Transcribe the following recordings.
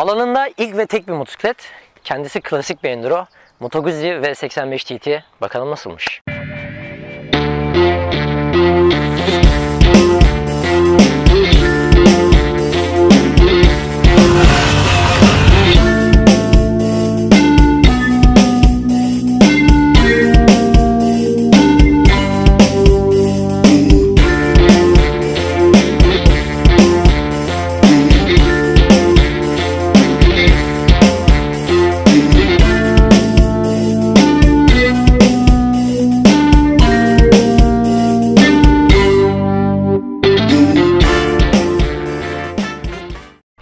Alanında ilk ve tek bir motosiklet. Kendisi klasik bir enduro. Moto Guzzi V85 TT. Bakalım nasılmış.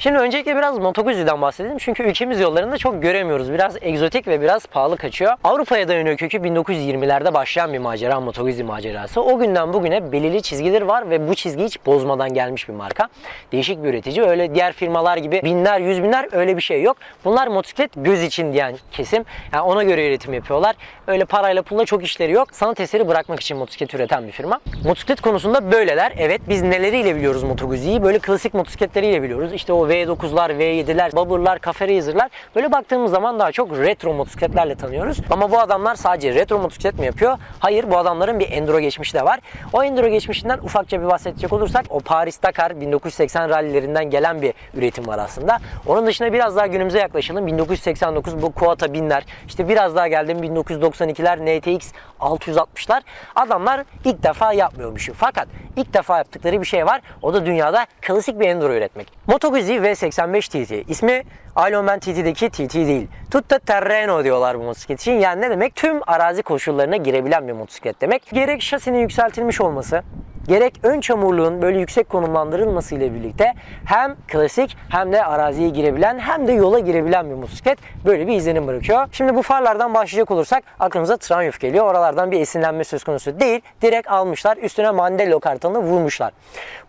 Şimdi öncelikle biraz Moto Guzzi'den bahsedelim çünkü ülkemiz yollarında çok göremiyoruz. Biraz egzotik ve biraz pahalı kaçıyor. Avrupa'ya dayanıyor kökü 1920'lerde başlayan bir macera, Moto Guzzi macerası. O günden bugüne belirli çizgileri var ve bu çizgi hiç bozmadan gelmiş bir marka. Değişik bir üretici. Öyle diğer firmalar gibi binler, yüz binler öyle bir şey yok. Bunlar motosiklet göz için diyen kesim. Yani ona göre üretim yapıyorlar. Öyle parayla pulla çok işleri yok. Sanat eseri bırakmak için motosiklet üreten bir firma. Motosiklet konusunda böyleler. Evet, biz neleriyle biliyoruz Moto Guzzi'yi? Böyle klasik motosikletleriyle biliyoruz. İşte o V9'lar, V7'ler, Bobber'lar, Cafe Racer'lar. Böyle baktığımız zaman daha çok retro motosikletlerle tanıyoruz. Ama bu adamlar sadece retro motosiklet mi yapıyor? Hayır, bu adamların bir enduro geçmişi de var. O enduro geçmişinden ufakça bir bahsedecek olursak o Paris-Dakar 1980 rallilerinden gelen bir üretim var aslında. Onun dışında biraz daha günümüze yaklaşalım. 1989 bu Kuata 1000'ler, işte biraz daha geldim 1992'ler NTX 660'lar. Adamlar ilk defa yapmıyormuş. Fakat ilk defa yaptıkları bir şey var. O da dünyada klasik bir enduro üretmek. Moto Guzzi V85 TT. İsmi Ironman TT'deki TT değil. Tutto terreno diyorlar bu motosiklet için. Yani ne demek? Tüm arazi koşullarına girebilen bir motosiklet demek. Gerek şasinin yükseltilmiş olması, gerek ön çamurluğun böyle yüksek konumlandırılması ile birlikte hem klasik hem de araziye girebilen hem de yola girebilen bir motosiklet böyle bir izlenim bırakıyor. Şimdi bu farlardan başlayacak olursak aklımıza Triumph geliyor. Oralardan bir esinlenme söz konusu değil. Direkt almışlar, üstüne Mandello kartalını vurmuşlar.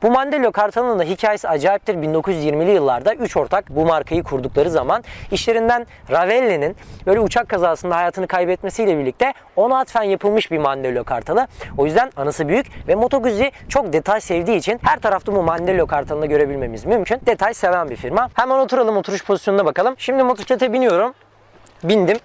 Bu Mandello kartalının da hikayesi acayiptir. 1920'li yıllarda 3 ortak bu markayı kurdukları zaman işlerinden Ravelli'nin böyle uçak kazasında hayatını kaybetmesiyle birlikte ona atfen yapılmış bir Mandello kartalı. O yüzden anısı büyük ve Moto Guzzi çok detay sevdiği için her tarafta bu Mandello kartalını görebilmemiz mümkün. Detay seven bir firma. Hemen oturalım, oturuş pozisyonuna bakalım. Şimdi motosiklete biniyorum. Bindim.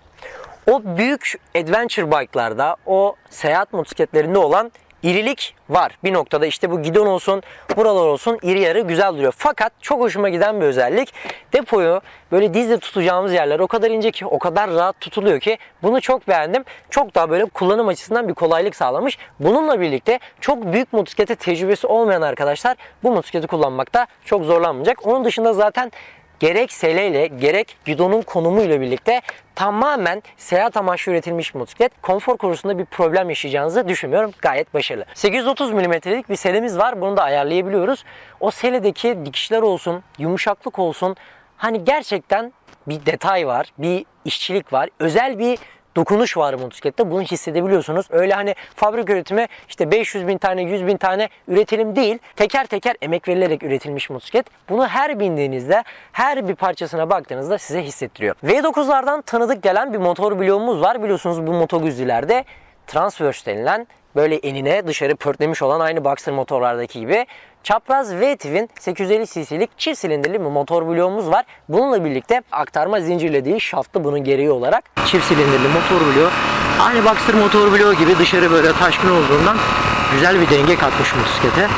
O büyük adventure bike'larda, o seyahat motosikletlerinde olan irilik var. Bir noktada işte bu gidon olsun, buralar olsun iri yarı güzel duruyor. Fakat çok hoşuma giden bir özellik. Depoyu böyle dizle tutacağımız yerler o kadar ince ki, o kadar rahat tutuluyor ki bunu çok beğendim. Çok daha böyle kullanım açısından bir kolaylık sağlamış. Bununla birlikte çok büyük motosiklete tecrübesi olmayan arkadaşlar bu motosikleti kullanmakta çok zorlanmayacak. Onun dışında zaten gerek seleyle gerek gidonun konumuyla birlikte tamamen seyahat amaçlı üretilmiş bir motosiklet. Konfor konusunda bir problem yaşayacağınızı düşünmüyorum. Gayet başarılı. 830 mm'lik bir selemiz var. Bunu da ayarlayabiliyoruz. O seledeki dikişler olsun, yumuşaklık olsun. Hani gerçekten bir detay var, bir işçilik var. Özel bir dokunuş var motosiklette. Bunu hissedebiliyorsunuz. Öyle hani fabrika üretimi işte 500 bin tane 100 bin tane üretelim değil. Teker teker emek verilerek üretilmiş motosiklet. Bunu her bindiğinizde, her bir parçasına baktığınızda size hissettiriyor. V9'lardan tanıdık gelen bir motor bloğumuz var. Biliyorsunuz bu Moto Guzzi'lerde Transverse denilen böyle enine dışarı pörtlemiş olan aynı Boxer motorlardaki gibi çapraz V-Twin 850 cc'lik çift silindirli bir motor bloğumuz var. Bununla birlikte aktarma zincirle değil şaftlı bunun gereği olarak çift silindirli motor bloğu. Aynı Boxer motor bloğu gibi dışarı böyle taşkın olduğundan güzel bir denge katmış motosiklete.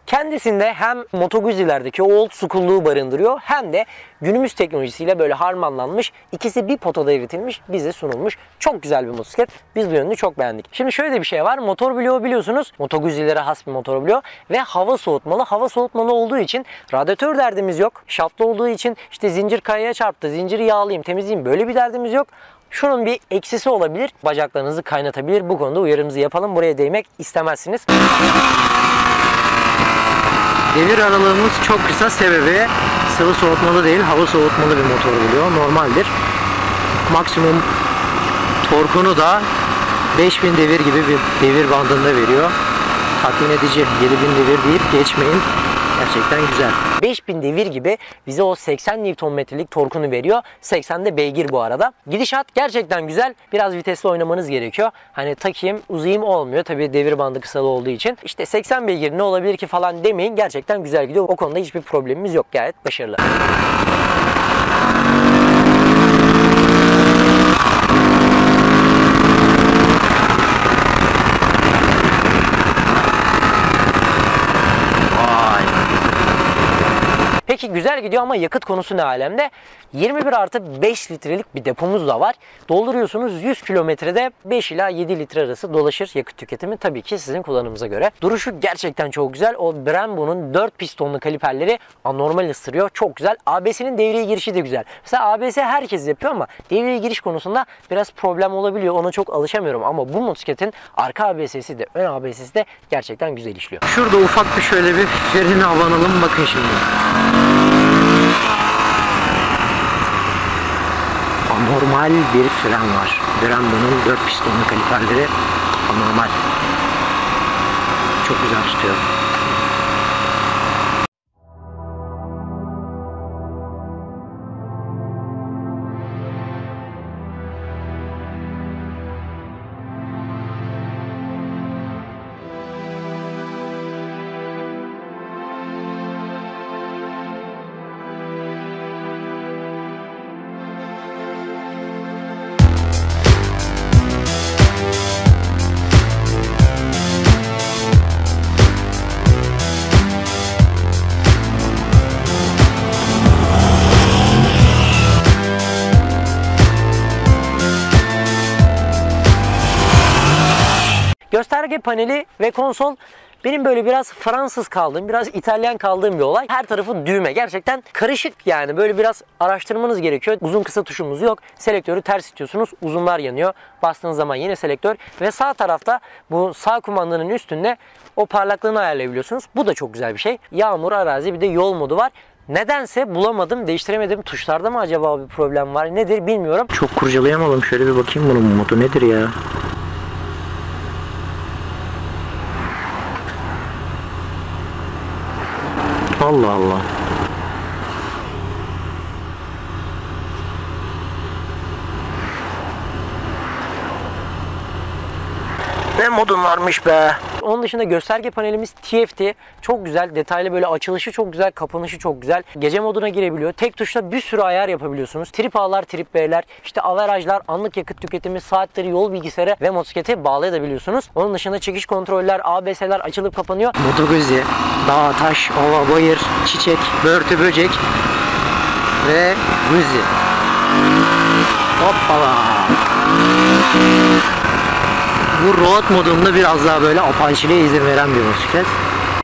Kendisinde hem Moto Guzzi'lerdeki o old school'luğu barındırıyor hem de günümüz teknolojisiyle böyle harmanlanmış, ikisi bir potada üretilmiş, bize sunulmuş. Çok güzel bir motosiklet. Biz bu yönünü çok beğendik. Şimdi şöyle de bir şey var. Motor bloğu biliyorsunuz Moto Guzzi'lere has bir motor bloğu ve hava soğutmalı. Hava soğutmalı olduğu için radyatör derdimiz yok. Şaftlı olduğu için işte zincir kayaya çarptı, zinciri yağlayayım, temizleyeyim böyle bir derdimiz yok. Şunun bir eksisi olabilir. Bacaklarınızı kaynatabilir. Bu konuda uyarımızı yapalım. Buraya değmek istemezsiniz. Devir aralığımız çok kısa, sebebi sıvı soğutmalı değil, hava soğutmalı bir motor oluyor. Normaldir. Maksimum torkunu da 5000 devir gibi bir devir bandında veriyor. Tatmin edici. 7000 devir deyip geçmeyin. Gerçekten güzel. 5000 devir gibi bize o 80 Nm'lik torkunu veriyor. 80'de beygir bu arada. Gidişat gerçekten güzel. Biraz vitesli oynamanız gerekiyor. Hani takayım uzayayım olmuyor. Tabii devir bandı kısalı olduğu için. İşte 80 beygir ne olabilir ki falan demeyin. Gerçekten güzel gidiyor. O konuda hiçbir problemimiz yok. Gayet başarılı. Peki güzel gidiyor ama yakıt konusu ne alemde? 21+5 litrelik bir depomuz da var. Dolduruyorsunuz 100 kilometrede 5 ila 7 litre arası dolaşır yakıt tüketimi. Tabii ki sizin kullanımınıza göre. Duruşu gerçekten çok güzel. O Brembo'nun 4 pistonlu kaliperleri anormal ısırıyor. Çok güzel. ABS'nin devreye girişi de güzel. Mesela ABS herkes yapıyor ama devreye giriş konusunda biraz problem olabiliyor. Ona çok alışamıyorum ama bu motosikletin arka ABS'si de ön ABS'si de gerçekten güzel işliyor. Şurada ufak bir şöyle bir freni havalanalım. Bakın şimdi. Anormal bir fren var. Brembo'nun 4 pistonlu kaliperleri anormal. Çok güzel tutuyor. Gösterge paneli ve konsol benim böyle biraz Fransız kaldığım, biraz İtalyan kaldığım bir olay. Her tarafı düğme. Gerçekten karışık yani. Böyle biraz araştırmanız gerekiyor. Uzun kısa tuşumuz yok. Selektörü ters itiyorsunuz. Uzunlar yanıyor. Bastığınız zaman yine selektör. Ve sağ tarafta bu sağ kumandanın üstünde o parlaklığını ayarlayabiliyorsunuz. Bu da çok güzel bir şey. Yağmur, arazi bir de yol modu var. Nedense bulamadım, değiştiremedim. Tuşlarda mı acaba bir problem var? Nedir bilmiyorum. Çok kurcalayamadım. Şöyle bir bakayım bunun modu nedir ya? Allah Allah. Ne modun varmış be. Onun dışında gösterge panelimiz TFT. Çok güzel. Detaylı böyle açılışı çok güzel. Kapanışı çok güzel. Gece moduna girebiliyor. Tek tuşla bir sürü ayar yapabiliyorsunuz. Trip A'lar, trip B'ler, işte averajlar, anlık yakıt tüketimi, saatleri, yol bilgisayarı ve motosiklete bağlayabiliyorsunuz. Onun dışında çekiş kontroller, ABS'ler açılıp kapanıyor. Moto Guzzi. Dağ, taş, ova, bayır, çiçek, börtü, böcek ve Guzzi. Hoppala. Bu road modunda biraz daha böyle apaçiliğe izin veren bir motosiklet.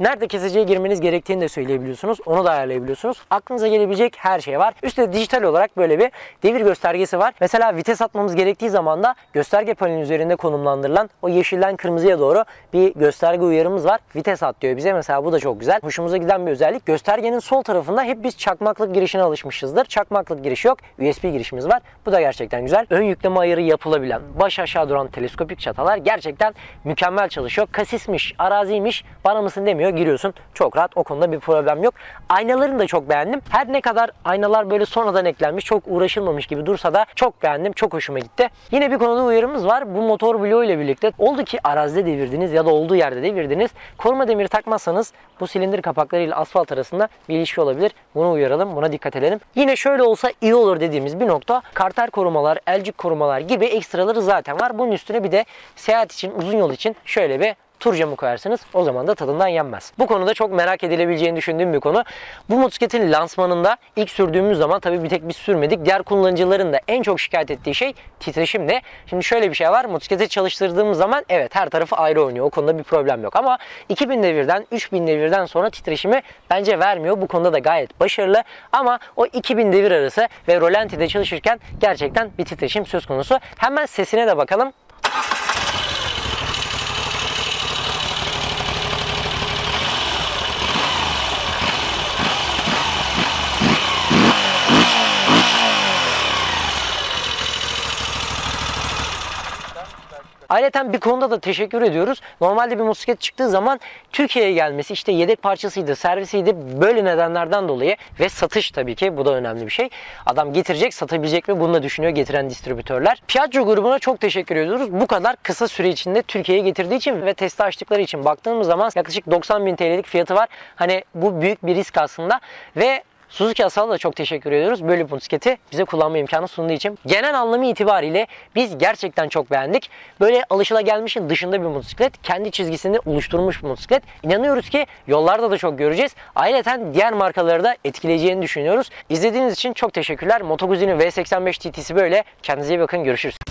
Nerede kesiciye girmeniz gerektiğini de söyleyebiliyorsunuz. Onu da ayarlayabiliyorsunuz. Aklınıza gelebilecek her şey var. Üstte dijital olarak böyle bir devir göstergesi var. Mesela vites atmamız gerektiği zaman da gösterge panelinin üzerinde konumlandırılan o yeşilden kırmızıya doğru bir gösterge uyarımız var. Vites at diyor bize. Mesela bu da çok güzel. Hoşumuza giden bir özellik. Göstergenin sol tarafında hep biz çakmaklık girişine alışmışızdır. Çakmaklık giriş yok. USB girişimiz var. Bu da gerçekten güzel. Ön yükleme ayarı yapılabilen, baş aşağı duran teleskopik çatalar gerçekten mükemmel çalışıyor. Kasismiş, araziymiş, bana mısın demiyor. Giriyorsun. Çok rahat. O konuda bir problem yok. Aynalarını da çok beğendim. Her ne kadar aynalar böyle sonradan eklenmiş, çok uğraşılmamış gibi dursa da çok beğendim. Çok hoşuma gitti. Yine bir konuda uyarımız var. Bu motor bloğu ile birlikte oldu ki arazide devirdiniz ya da olduğu yerde devirdiniz. Koruma demiri takmazsanız bu silindir kapakları ile asfalt arasında bir ilişki olabilir. Bunu uyaralım. Buna dikkat edelim. Yine şöyle olsa iyi olur dediğimiz bir nokta. Karter korumalar, elcik korumalar gibi ekstraları zaten var. Bunun üstüne bir de seyahat için, uzun yol için şöyle bir tur camı koyarsınız. O zaman da tadından yenmez. Bu konuda çok merak edilebileceğini düşündüğüm bir konu. Bu motosikletin lansmanında ilk sürdüğümüz zaman tabii bir tek biz sürmedik. Diğer kullanıcıların da en çok şikayet ettiği şey titreşimdi. Şimdi şöyle bir şey var. Motosikleti çalıştırdığımız zaman evet her tarafı ayrı oynuyor. O konuda bir problem yok. Ama 2000 devirden 3000 devirden sonra titreşimi bence vermiyor. Bu konuda da gayet başarılı. Ama o 2000 devir arası ve rolantide çalışırken gerçekten bir titreşim söz konusu. Hemen sesine de bakalım. Ayrıca bir konuda da teşekkür ediyoruz. Normalde bir motosiklet çıktığı zaman Türkiye'ye gelmesi, işte yedek parçasıydı, servisiydi, böyle nedenlerden dolayı ve satış tabii ki bu da önemli bir şey. Adam getirecek, satabilecek mi bunu da düşünüyor getiren distribütörler. Piaggio grubuna çok teşekkür ediyoruz. Bu kadar kısa süre içinde Türkiye'ye getirdiği için ve testi açtıkları için baktığımız zaman yaklaşık 90.000 TL'lik fiyatı var. Hani bu büyük bir risk aslında ve Suzuki Asal'a da çok teşekkür ediyoruz. Böyle bir motosikleti bize kullanma imkanı sunduğu için. Genel anlamı itibariyle biz gerçekten çok beğendik. Böyle alışılagelmişin dışında bir motosiklet. Kendi çizgisini oluşturmuş bir motosiklet. İnanıyoruz ki yollarda da çok göreceğiz. Ayrıca diğer markaları da etkileyeceğini düşünüyoruz. İzlediğiniz için çok teşekkürler. Moto Guzzi'nin V85 TT'si böyle. Kendinize iyi bakın. Görüşürüz.